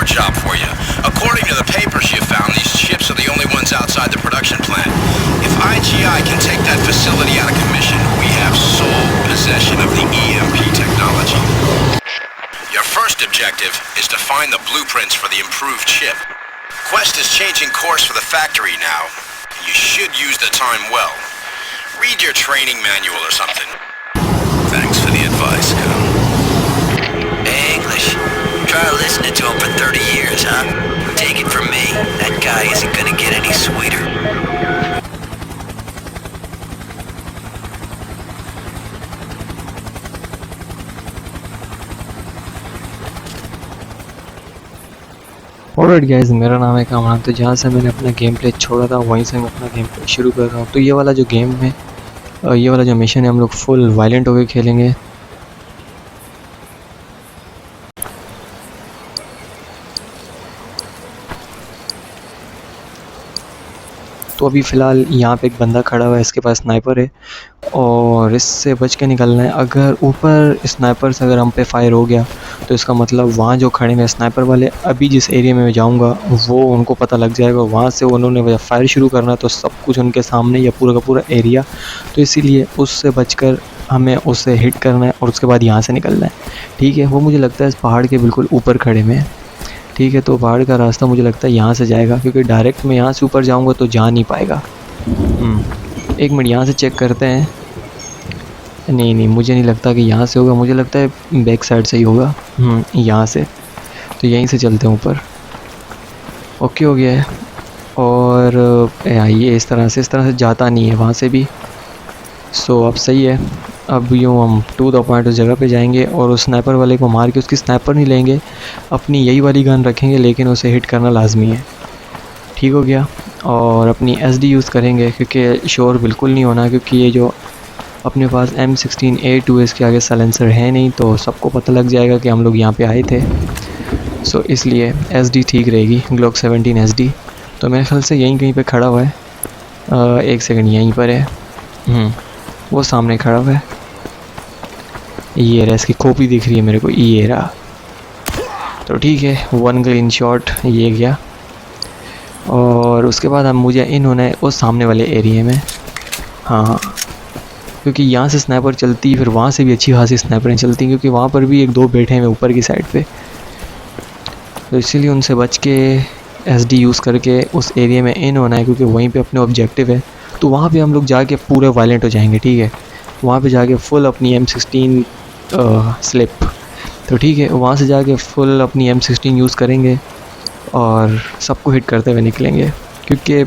job for you. According to the papers you found, these chips are the only ones outside the production plant. If IGI can take that facility out of commission, we have sole possession of the EMP technology. Your first objective is to find the blueprints for the improved chip. Quest is changing course for the factory now. You should use the time well. Read your training manual or something. Thanks for the advice, Cal. English. Try listening to him for 30 years, huh? Take it from me, that guy isn't gonna get any sweeter. Alright guys, मेरा नाम है कामरान। तो जहाँ से मैंने अपना game play छोड़ा था वहीं से मैं अपना गेम प्ले शुरू कर रहा हूँ। तो ये वाला जो गेम है, ये वाला जो मिशन है, हम लोग फुल वायलेंट होकर खेलेंगे। तो अभी फ़िलहाल यहाँ पे एक बंदा खड़ा हुआ है, इसके पास स्नाइपर है और इससे बच के निकलना है। अगर ऊपर स्नाइपर से अगर हम पे फायर हो गया तो इसका मतलब वहाँ जो खड़े हैं स्नाइपर वाले, अभी जिस एरिया में मैं जाऊँगा वो उनको पता लग जाएगा। वहाँ से उन्होंने फायर शुरू करना है तो सब कुछ उनके सामने या पूरा का पूरा एरिया। तो इसीलिए उससे बचकर हमें उससे हिट करना है और उसके बाद यहाँ से निकलना है। ठीक है, वो मुझे लगता है इस पहाड़ के बिल्कुल ऊपर खड़े में। ठीक है, तो पहाड़ का रास्ता मुझे लगता है यहाँ से जाएगा, क्योंकि डायरेक्ट मैं यहाँ से ऊपर जाऊँगा तो जा नहीं पाएगा। एक मिनट, यहाँ से चेक करते हैं। नहीं, मुझे नहीं लगता कि यहाँ से होगा, मुझे लगता है बैक साइड से ही होगा। यहाँ से, तो यहीं से चलते हैं ऊपर। ओके, हो गया है। और ये इस तरह से जाता नहीं है वहाँ से भी। सो अब सही है। अब यूँ हम टू द पॉइंट उस जगह पे जाएंगे और उस स्नाइपर वाले को मार के, उसकी स्नाइपर नहीं लेंगे, अपनी यही वाली गन रखेंगे, लेकिन उसे हिट करना लाजमी है। ठीक हो गया। और अपनी SD यूज़ करेंगे, क्योंकि शोर बिल्कुल नहीं होना, क्योंकि ये जो अपने पास M16A2 इसके आगे साइलेंसर है नहीं, तो सबको पता लग जाएगा कि हम लोग यहाँ पे आए थे। सो इसलिए SD ठीक रहेगी, Glock 17 SD। तो मेरे ख्याल से यहीं कहीं पे खड़ा हुआ है। एक सेकंड, यहीं पर है। वो सामने खड़ा हुआ है। ये रहा, इसकी कॉपी दिख रही है मेरे को, ये रहा। तो ठीक है, 1 क्लीन शॉट ये गया। और उसके बाद अब मुझे इन होना है उस सामने वाले एरिया में। हाँ, क्योंकि यहाँ से स्नाइपर चलती, फिर वहाँ से भी अच्छी खासी स्नाइपरें चलती, क्योंकि वहाँ पर भी 1-2 बैठे हैं ऊपर की साइड पे। तो इसीलिए उनसे बच के SD यूज़ करके उस एरिया में इन होना है, क्योंकि वहीं पे अपने ऑब्जेक्टिव है। तो वहाँ पे हम लोग जाके पूरे वायलेंट हो जाएंगे। ठीक है, वहाँ पे जाके फुल अपनी M16 स्लिप। तो ठीक है, वहाँ से जाके फुल अपनी M16 यूज़ करेंगे और सबको हिट करते हुए निकलेंगे, क्योंकि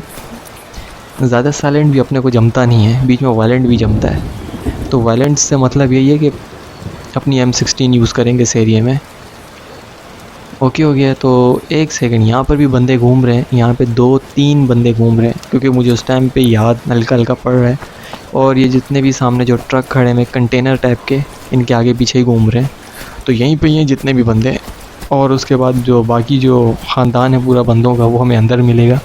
ज़्यादा साइलेंट भी अपने को जमता नहीं है, बीच में वायलेंट भी जमता है। तो वायलेंट से मतलब यही है कि अपनी M16 यूज़ करेंगे इस एरिया में। ओके, हो गया। तो एक सेकंड, यहाँ पर भी बंदे घूम रहे हैं, यहाँ पे 2-3 बंदे घूम रहे हैं, क्योंकि मुझे उस टाइम पे याद हल्का पड़ रहा है। और ये जितने भी सामने जो ट्रक खड़े हैं कंटेनर टाइप के, इनके आगे पीछे ही घूम रहे हैं। तो यहीं पे ये जितने भी बंदे हैं, और उसके बाद जो बाकी जो ख़ानदान है पूरा बंदों का, वो हमें अंदर मिलेगा।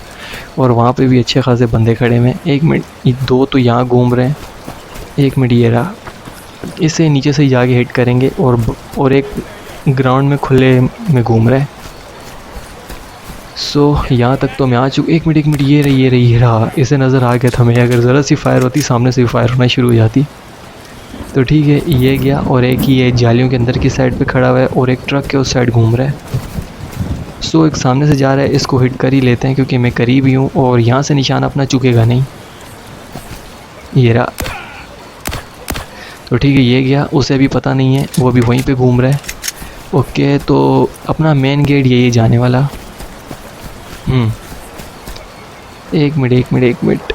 और वहाँ पे भी अच्छे खासे बंदे खड़े हैं। एक मिनट, ये 2 तो यहाँ घूम रहे हैं। एक मिनट, ये रहा। इससे नीचे से ही जाके हिट करेंगे। और एक ग्राउंड में खुले में घूम रहा है। सो यहाँ तक तो मैं आ चुका। एक मिनट, ये रहा। इसे नज़र आ गया था हमें, अगर ज़रा सी फायर होती सामने से भी फायर होना शुरू हो जाती। तो ठीक है, ये गया। और एक ही ये जालियों के अंदर की साइड पे खड़ा हुआ है और एक ट्रक के उस साइड घूम रहा है। सो एक सामने से जा रहा है, इसको हिट कर ही लेते हैं, क्योंकि मैं करीब ही हूँ और यहाँ से निशान अपना चुकेगा नहीं। ये रहा। तो ठीक है, ये गया। उसे भी पता नहीं है, वो भी वहीं पे घूम रहा है। ओके, तो अपना मेन गेट यही जाने वाला। एक मिनट।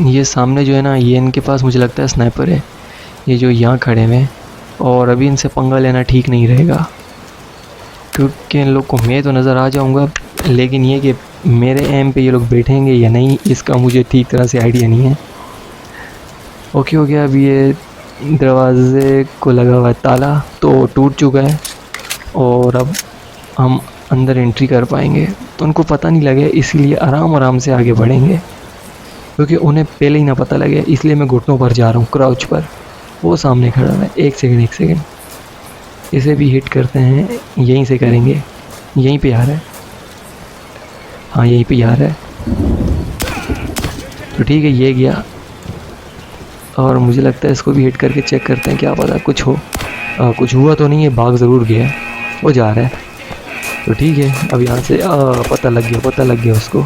ये सामने जो है ना, ये इनके पास मुझे लगता है स्नाइपर है, ये जो यहाँ खड़े हैं। और अभी इनसे पंगा लेना ठीक नहीं रहेगा, क्योंकि इन लोग को मैं तो नज़र आ जाऊँगा, लेकिन ये कि मेरे एम पे ये लोग बैठेंगे या नहीं, इसका मुझे ठीक तरह से आइडिया नहीं है। ओके, हो गया। अभी ये दरवाज़े को लगा हुआ है ताला, तो टूट चुका है और अब हम अंदर एंट्री कर पाएंगे। तो उनको पता नहीं लगे, इसीलिए आराम से आगे बढ़ेंगे, क्योंकि उन्हें पहले ही ना पता लगे। इसलिए मैं घुटनों पर जा रहा हूँ, क्राउच पर। वो सामने खड़ा है। एक सेकंड। इसे भी हिट करते हैं, यहीं से करेंगे। यहीं पे आ रहा है, हाँ यहीं पे आ रहा है। तो ठीक है, ये गया। और मुझे लगता है इसको भी हिट करके चेक करते हैं, क्या पता कुछ हो। कुछ हुआ तो नहीं है, भाग ज़रूर गया है, वो जा रहा है। तो ठीक है, अब यहाँ से पता लग गया उसको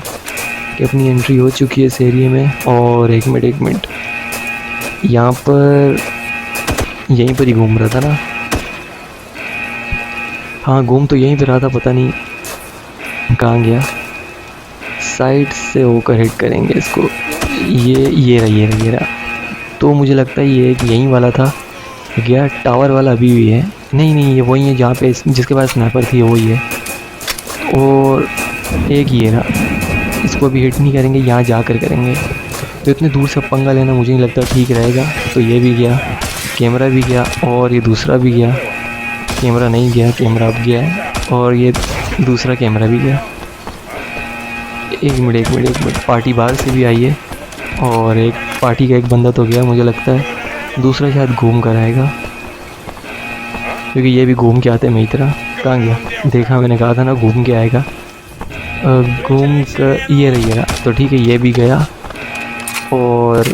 कि अपनी एंट्री हो चुकी है इस एरिया में। और एक मिनट, यहाँ पर यहीं पर ही घूम रहा था ना? हाँ, घूम तो यहीं पर रहा था, पता नहीं कहाँ गया। साइड से होकर हिट करेंगे इसको। ये रहा। तो मुझे लगता है ये एक यहीं वाला था, गया। टावर वाला अभी भी है। नहीं, ये वही है जहाँ पे जिसके पास स्नाइपर थी, वही है। और एक ये रहा, इसको भी हिट नहीं करेंगे, यहाँ जाकर करेंगे। तो इतने दूर से पंगा लेना मुझे नहीं लगता ठीक रहेगा। तो ये भी गया, कैमरा भी गया, और ये दूसरा भी गया। कैमरा नहीं गया, कैमरा अब गया है, और ये दूसरा कैमरा भी गया। एक मिनट, पार्टी बाहर से भी आई है, और एक पार्टी का एक बंदा तो गया मुझे लगता है। दूसरा शायद घूम कर आएगा, क्योंकि ये भी घूम के आते हैं मेरी तरह। कहाँ गया? देखा, मैंने कहा था ना घूम के आएगा। घूम कर ये रहा। तो ठीक है, ये भी गया। और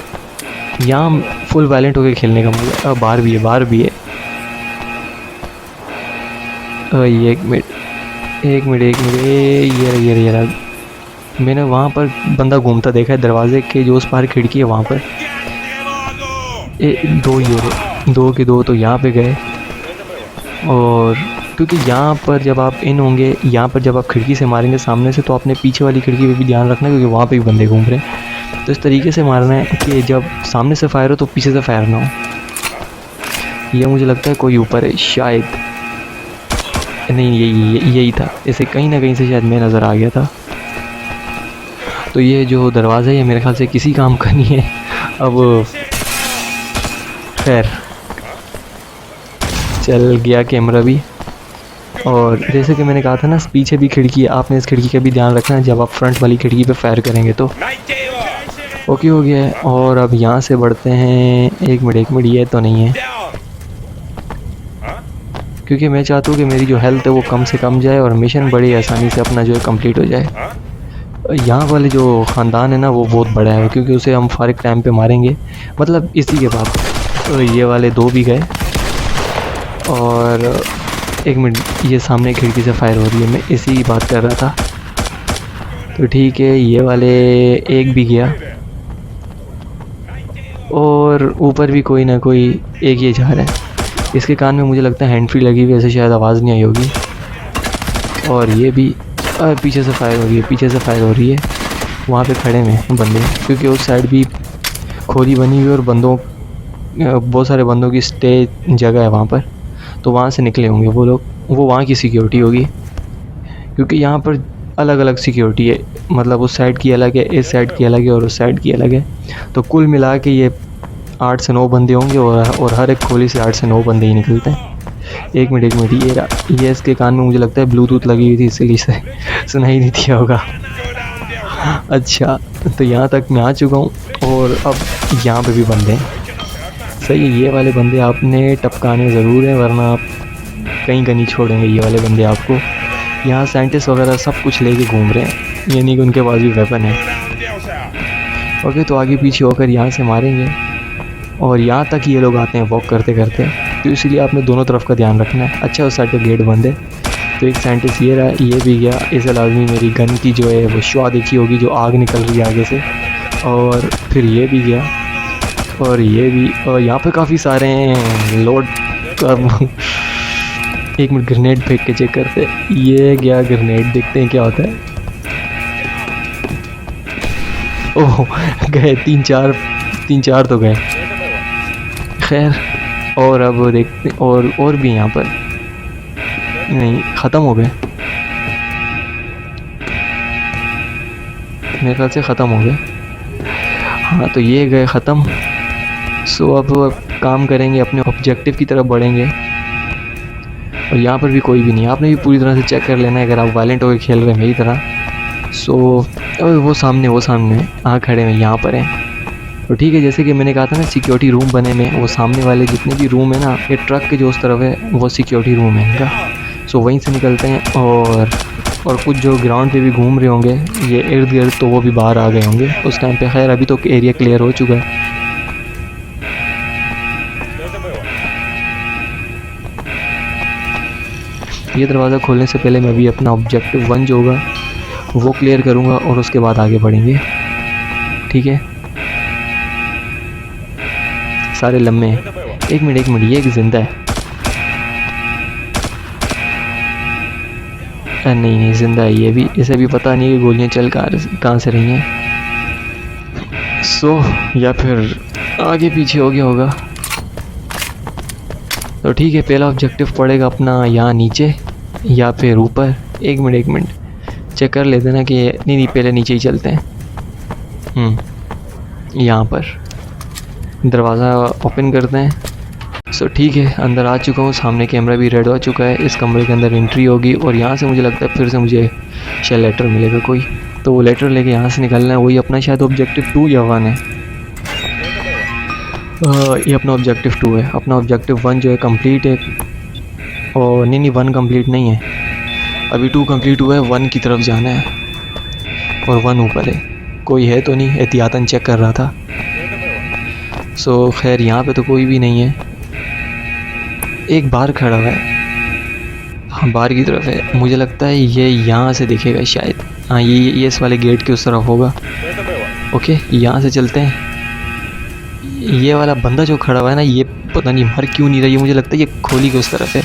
यहाँ फुल वायलेंट होकर खेलने का मजा। बाहर भी है। ये एक मिनट, ये रहा। मैंने वहाँ पर बंदा घूमता देखा है, दरवाजे के जो उस पार खिड़की है वहाँ पर। दो के दो तो यहाँ पे गए। और क्योंकि यहाँ पर जब आप इन होंगे, यहाँ पर जब आप खिड़की से मारेंगे सामने से, तो आपने पीछे वाली खिड़की पे भी ध्यान रखना, क्योंकि वहाँ पे भी बंदे घूम रहे हैं। तो इस तरीके से मारना है कि जब सामने से फायर हो तो पीछे से फायर ना हो। यह मुझे लगता है कोई ऊपर है शायद, नहीं यही था। इसे कहीं ना कहीं से शायद मैं नज़र आ गया था। तो ये जो दरवाज़ा है मेरे ख्याल से किसी काम का नहीं है। अब खैर, चल गया कैमरा भी। और जैसे कि मैंने कहा था ना, पीछे भी खिड़की है, आपने इस खिड़की का भी ध्यान रखना है जब आप फ्रंट वाली खिड़की पे फायर करेंगे। तो ओके हो गया है। और अब यहाँ से बढ़ते हैं। एक मिनट, ये तो नहीं है, क्योंकि मैं चाहता हूँ कि मेरी जो हेल्थ है वो कम से कम जाए और मिशन बड़ी आसानी से अपना जो है कंप्लीट हो जाए। यहाँ वाले जो ख़ानदान है ना, वो बहुत बड़ा है, क्योंकि उसे हम फारिग टाइम पे मारेंगे, मतलब इसी के बाद। तो ये वाले दो भी गए। और एक मिनट, ये सामने खिड़की से फायर हो रही है, मैं इसी की बात कर रहा था। तो ठीक है, ये वाले एक भी गया। और ऊपर भी कोई ना कोई एक ये जा रहा है। इसके कान में मुझे लगता है हैंड फ्री लगी हुई, ऐसे शायद आवाज़ नहीं आई होगी। और ये भी पीछे से फायर हो रही है। वहाँ पे खड़े हैं बंदे, क्योंकि उस साइड भी खोली बनी हुई है और बहुत सारे बंदों की स्टे जगह है वहाँ पर। तो वहाँ से निकले होंगे वो लोग, वो वहाँ की सिक्योरिटी होगी, क्योंकि यहाँ पर अलग अलग सिक्योरिटी है, मतलब उस साइड की अलग है, इस साइड की अलग है और उस साइड की अलग है। तो कुल मिला के ये 8 से 9 बंदे होंगे, और हर एक खोली से 8 से 9 बंदे ही निकलते हैं। एक मिनट, ये इसके कान में मुझे लगता है ब्लूटूथ लगी हुई थी, इसलिए से सुनाई नहीं दिया होगा। अच्छा, तो यहाँ तक मैं आ चुका हूँ, और अब यहाँ पे भी बंदे हैं। सही है, ये वाले बंदे आपने टपकाने ज़रूर हैं, वरना आप कहीं का नहीं छोड़ेंगे ये वाले बंदे आपको। यहाँ साइंटिस्ट वगैरह सब कुछ लेके घूम रहे हैं, यानी कि उनके पास भी वेपन है। ओके, तो आगे पीछे होकर यहाँ से मारेंगे, और यहाँ तक ये लोग आते हैं वॉक करते करते। तो इसलिए आपने दोनों तरफ का ध्यान रखना है। अच्छा, उस साइड का गेट बंद है। तो एक साइंटिस्ट ये रहा, ये भी गया। इसे लाजमी मेरी गन की जो है वो शुआ देखी होगी, जो आग निकल रही है आगे से। और फिर ये भी गया, और ये भी। और यहाँ पे काफ़ी सारे हैं लोड कर। एक मिनट, ग्रेनेड फेंक के चेक करते। ये गया ग्रेनेड, देखते हैं क्या होता है। ओह, गए 3-4 तो गए। खैर, और अब देखते, और भी यहाँ पर नहीं, ख़त्म हो गए मेरे ख्याल से, ख़त्म हो गए। हाँ, तो ये गए ख़त्म। सो अब काम करेंगे, अपने ऑब्जेक्टिव की तरफ बढ़ेंगे। और यहाँ पर भी कोई भी नहीं, आपने भी पूरी तरह से चेक कर लेना है अगर आप वायलेंट होकर खेल रहे हैं मेरी तरह। सो वो सामने खड़े हैं, यहाँ पर हैं। तो ठीक है, जैसे कि मैंने कहा था ना सिक्योरिटी रूम बने में, वो सामने वाले जितने भी रूम है ना, ये ट्रक के जो उस तरफ है वो सिक्योरिटी रूम है इनका। सो वहीं से निकलते हैं और कुछ जो ग्राउंड पे भी घूम रहे होंगे ये इर्द गिर्द, तो वो भी बाहर आ गए होंगे उस टाइम पे। खैर अभी तो एरिया क्लियर हो चुका है। ये दरवाज़ा खोलने से पहले मैं भी अपना ऑब्जेक्टिव 1 जो होगा वो क्लियर करूँगा और उसके बाद आगे बढ़ेंगे, ठीक है। सारे लम्बे हैं। एक मिनट, ये एक ज़िंदा है। नहीं ज़िंदा है ये भी, इसे भी पता नहीं कि गोलियां चल कहाँ से रही हैं। सो या फिर आगे पीछे हो गया होगा। तो ठीक है, पहला ऑब्जेक्टिव पड़ेगा अपना यहाँ नीचे या फिर ऊपर। एक मिनट चेक कर लेते हैं ना कि नहीं पहले नीचे ही चलते हैं। यहाँ पर दरवाज़ा ओपन करते हैं। सो ठीक है, अंदर आ चुका हूँ, सामने कैमरा भी रेड हो चुका है। इस कमरे के अंदर एंट्री होगी और यहाँ से मुझे लगता है फिर से मुझे शायद लेटर मिलेगा कोई, तो वो लेटर लेके यहाँ से निकलना है। वही अपना शायद ऑब्जेक्टिव 2 या 1 है। ये अपना ऑब्जेक्टिव 2 है। अपना ऑब्जेक्टिव 1 जो है कंप्लीट है। और नहीं 1 कंप्लीट नहीं है, अभी 2 कंप्लीट हुआ है। 1 की तरफ जाना है और 1 ऊपर है। कोई है तो नहीं, एहतियातन चेक कर रहा था। सो खैर यहाँ पे तो कोई भी नहीं है। एक बाहर खड़ा हुआ है, हाँ बाहर की तरफ है। मुझे लगता है ये यहाँ से दिखेगा शायद। हाँ ये इस वाले गेट के उस तरफ होगा। ओके यहाँ से चलते हैं। ये वाला बंदा जो खड़ा हुआ है ना, ये पता नहीं मर क्यों नहीं रहा। ये मुझे लगता है ये खोली के उस तरफ है।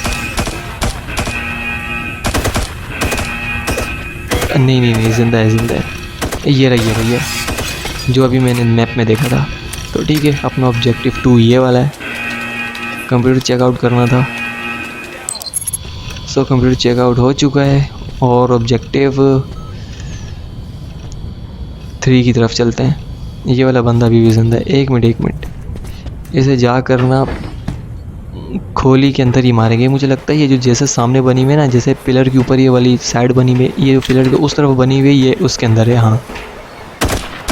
नहीं ज़िंदा है। ये रही जो अभी मैंने मैप में देखा था। तो ठीक है, अपना ऑब्जेक्टिव 2 ये वाला है। कंप्यूटर चेकआउट करना था। सो कंप्यूटर चेकआउट हो चुका है और ऑब्जेक्टिव 3 की तरफ चलते हैं। ये वाला बंदा भी ज़िंदा है। एक मिनट इसे जा करना खोली के अंदर ही मारेंगे। मुझे लगता है ये जो जैसे सामने बनी हुई है ना, जैसे पिलर के ऊपर ये वाली साइड बनी हुई है, ये जो पिलर के उस तरफ बनी हुई है ये उसके अंदर है। हाँ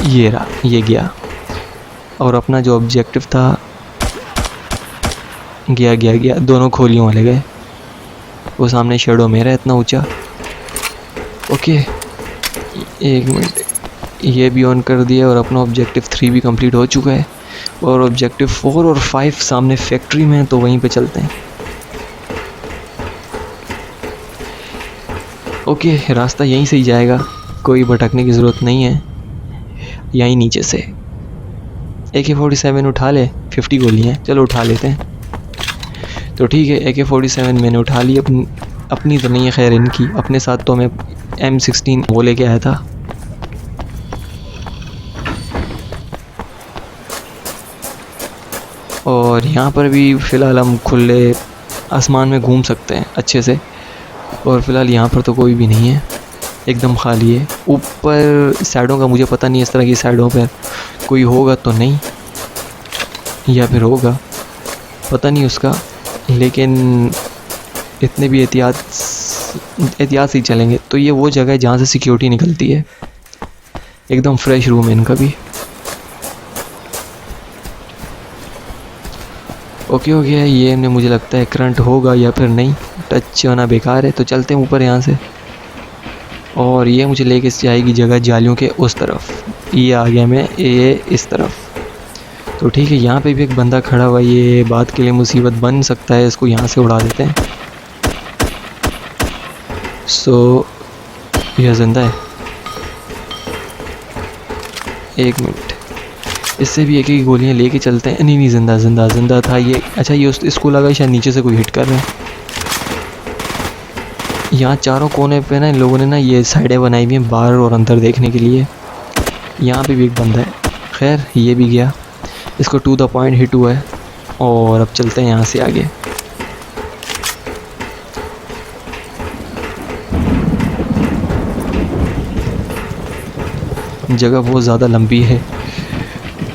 ये रहा, ये गया। और अपना जो ऑब्जेक्टिव था गया। दोनों खोलियों वाले गए। वो सामने शेडो मेरा इतना ऊंचा। ओके एक मिनट, ये भी ऑन कर दिया और अपना ऑब्जेक्टिव 3 भी कंप्लीट हो चुका है। और ऑब्जेक्टिव 4 और 5 सामने फैक्ट्री में है, तो वहीं पे चलते हैं। ओके रास्ता यहीं से ही जाएगा, कोई भटकने की ज़रूरत नहीं है। यहीं नीचे से AK-47 उठा ले, 50 गोलियाँ हैं, चलो उठा लेते हैं। तो ठीक है, AK-47 मैंने उठा ली। अपनी तो नहीं है खैर, इनकी। अपने साथ तो मैं M16 वो लेके आया था। और यहाँ पर भी फ़िलहाल हम खुले आसमान में घूम सकते हैं अच्छे से। और फ़िलहाल यहाँ पर तो कोई भी नहीं है, एकदम खाली है। ऊपर साइडों का मुझे पता नहीं, इस तरह की साइडों पर कोई होगा तो नहीं, या फिर होगा पता नहीं उसका। लेकिन इतने भी एहतियात से ही चलेंगे। तो ये वो जगह है जहाँ से सिक्योरिटी निकलती है। एकदम फ्रेश रूम है इनका भी। ओके हो गया। ये हमने, मुझे लगता है करंट होगा या फिर नहीं, टच होना बेकार है। तो चलते हैं ऊपर यहाँ से। और ये मुझे लेके जाएगी जगह जालियों के उस तरफ। ये आ गया मैं ये इस तरफ। तो ठीक है, यहाँ पे भी एक बंदा खड़ा हुआ है। ये बात के लिए मुसीबत बन सकता है, इसको यहाँ से उड़ा देते हैं। सो यह ज़िंदा है। एक मिनट, इससे भी एक गोलियाँ लेके चलते हैं। नहीं ज़िंदा था ये। अच्छा ये इसको लगा शायद नीचे से कोई हिट कर रहा है। यहाँ चारों कोने पे ना इन लोगों ने ना ये साइडें बनाई हुई हैं बाहर और अंदर देखने के लिए। यहाँ पे भी एक बंदा है। खैर ये भी गया, इसको टू द पॉइंट हिट हुआ है। और अब चलते हैं यहाँ से आगे। जगह बहुत ज़्यादा लंबी है।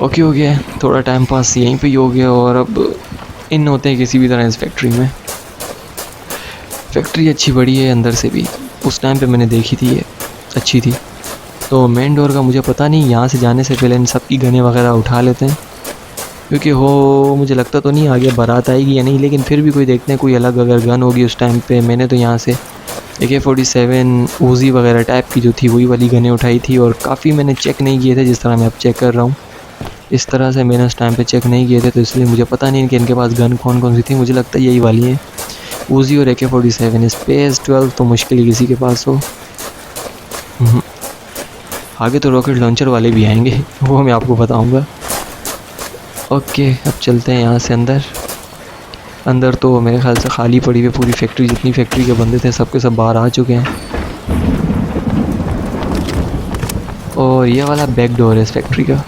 ओके हो गया, थोड़ा टाइम पास यहीं पे ही हो गया। और अब इन होते हैं किसी भी तरह इस फैक्ट्री में। फैक्ट्री अच्छी बड़ी है अंदर से भी, उस टाइम पे मैंने देखी थी, ये अच्छी थी। तो मेन डोर का मुझे पता नहीं, यहाँ से जाने से पहले इन सब की गनें वगैरह उठा लेते हैं, क्योंकि हो मुझे लगता तो नहीं आगे बारात आएगी या नहीं, लेकिन फिर भी कोई देखते हैं कोई अलग अगर गन होगी उस टाइम पे। मैंने तो यहाँ से AK-47 ऊज़ी वगैरह टाइप की जो थी वही वाली गनें उठाई थी, और काफ़ी मैंने चेक नहीं किए थे जिस तरह मैं अब चेक कर रहा हूँ। इस तरह से मैंने उस टाइम पे चेक नहीं किए थे, तो इसलिए मुझे पता नहीं कि इनके पास गन कौन कौन सी थी। मुझे लगता है यही वाली है, ऊज़ी और AK-47। स्पेस 12 तो मुश्किल ही किसी के पास हो। आगे तो रॉकेट लॉन्चर वाले भी आएंगे, वो मैं आपको बताऊँगा। ओके, अब चलते हैं यहाँ से अंदर। अंदर तो मेरे ख्याल से खाली पड़ी हुई पूरी फैक्ट्री, जितनी फैक्ट्री के बंदे थे सबके सब बाहर आ चुके हैं। और ये वाला बैक डोर है इस फैक्ट्री का,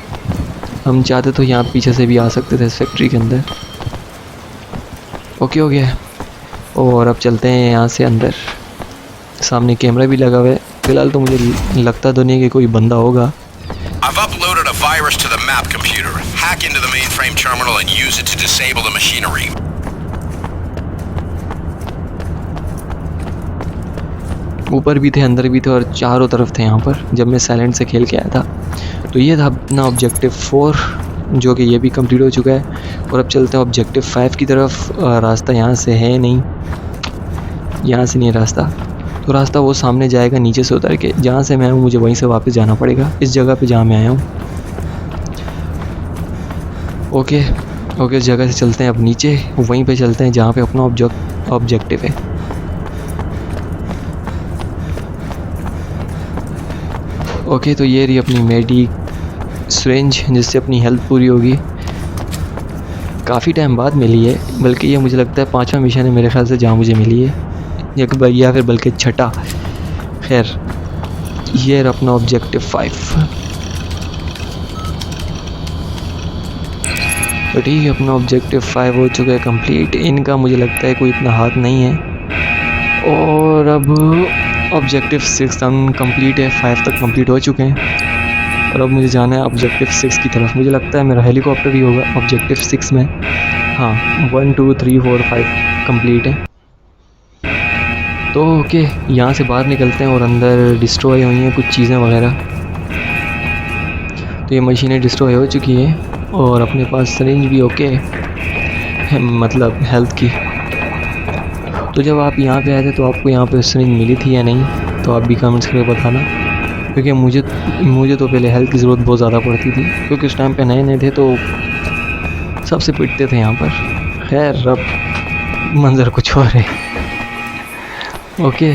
हम चाहते तो यहाँ पीछे से भी आ सकते थे इस फैक्ट्री के अंदर। ओके हो गया। और अब चलते हैं यहाँ से अंदर। सामने कैमरा भी लगा हुआ है, फ़िलहाल तो मुझे लगता तो नहीं कि कोई बंदा होगा। I've uploaded a virus to the map computer. Hack into the mainframe terminal and use it to disable the machinery. ऊपर भी थे, अंदर भी थे, और चारों तरफ थे यहाँ पर जब मैं साइलेंट से खेल के आया था। तो ये था अपना ऑब्जेक्टिव 4, जो कि ये भी कंप्लीट हो चुका है। और अब चलते हैं ऑब्जेक्टिव 5 की तरफ। रास्ता यहाँ से है नहीं, यहाँ से नहीं है रास्ता, तो रास्ता वो सामने जाएगा नीचे से उतर के। जहाँ से मैं हूँ मुझे वहीं से वापस जाना पड़ेगा, इस जगह पे जहाँ मैं आया हूँ। ओके, इस जगह से चलते हैं अब नीचे, वहीं पे चलते हैं जहाँ पे अपना ऑब्जेक्टिव है। ओके, तो ये रही अपनी मेडी सिरिंज, जिससे अपनी हेल्थ पूरी होगी। काफ़ी टाइम बाद मिली है, बल्कि ये मुझे लगता है 5वां मिशन है मेरे ख्याल से जहाँ मुझे मिली है, या फिर बल्कि 6ठा। खैर, ये रहा अपना ऑब्जेक्टिव 5। तो ठीक है, अपना ऑब्जेक्टिव 5 हो चुका है कंप्लीट। इनका मुझे लगता है कोई इतना हाथ नहीं है। और अब ऑब्जेक्टिव 6 अनकम्प्लीट है, 5 तक कंप्लीट हो चुके हैं, और अब मुझे जाना है ऑब्जेक्टिव 6 की तरफ। मुझे लगता है मेरा हेलीकॉप्टर ही होगा ऑब्जेक्टिव 6 में। हाँ, 1 2 3 4 5 कंप्लीट है। तो ओके, यहाँ से बाहर निकलते हैं, और अंदर डिस्ट्रॉय हुई हैं कुछ चीज़ें वगैरह। तो ये मशीनें डिस्ट्रॉय हो चुकी हैं, और अपने पास सिरिंज भी ओके है, मतलब हेल्थ की। तो जब आप यहाँ पे आए थे तो आपको यहाँ पे सिरिंज मिली थी या नहीं, तो आप भी कमेंट्स करके बताना, क्योंकि मुझे तो पहले हेल्थ की ज़रूरत बहुत ज़्यादा पड़ती थी, क्योंकि उस टाइम पे नए नए थे तो सबसे पिटते थे यहाँ पर। खैर, अब मंज़र कुछ और है। ओके,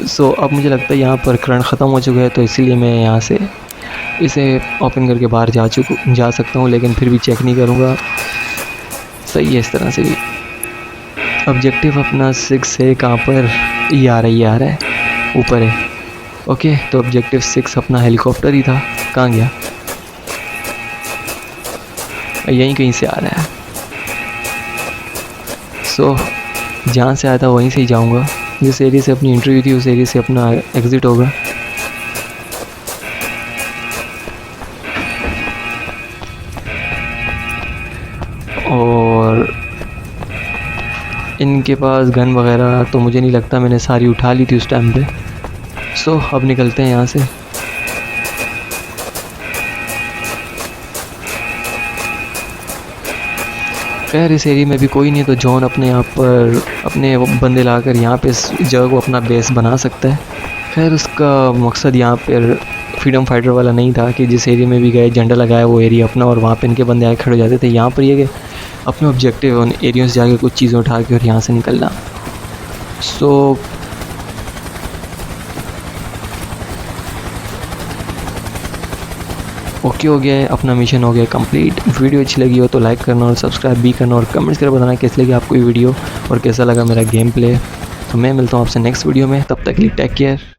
सो अब मुझे लगता है यहाँ पर करंट ख़त्म हो चुका है, तो इसीलिए मैं यहाँ से इसे ओपन करके बाहर जा सकता हूँ, लेकिन फिर भी चेक नहीं करूँगा। सही है इस तरह से भी। ऑब्जेक्टिव अपना 6 है, कहाँ पर? ये आ रहा है ऊपर है। ओके, तो ऑब्जेक्टिव 6 अपना हेलीकॉप्टर ही था, कहाँ गया? यहीं कहीं से आ रहा है। सो जहाँ से आया था वहीं से ही जाऊँगा। जिस एरिया से अपनी इंटरव्यू थी उस एरिया से अपना एग्ज़िट होगा। और इनके पास गन वगैरह तो मुझे नहीं लगता, मैंने सारी उठा ली थी उस टाइम पे। सो अब निकलते हैं यहाँ से। खैर, इस एरिया में भी कोई नहीं है, तो जॉन अपने यहाँ पर अपने बंदे लाकर यहाँ पे इस जगह को अपना बेस बना सकता है। खैर, उसका मकसद यहाँ पर फ्रीडम फाइटर वाला नहीं था कि जिस एरिया में भी गए झंडा लगाया वो एरिया अपना, और वहाँ पे इनके बंदे आए खड़े हो जाते थे। यहाँ पर ये कि अपने ऑब्जेक्टिव उन एरिया से जाके कुछ चीज़ें उठा के और यहाँ से निकलना। सो ओके हो गया है, अपना मिशन हो गया कंप्लीट। वीडियो अच्छी लगी हो तो लाइक करना और सब्सक्राइब भी करना, और कमेंट्स करके बताना कैसी लगी आपको ये वीडियो और कैसा लगा मेरा गेम प्ले। तो मैं मिलता हूँ आपसे नेक्स्ट वीडियो में, तब तक के लिए टेक केयर।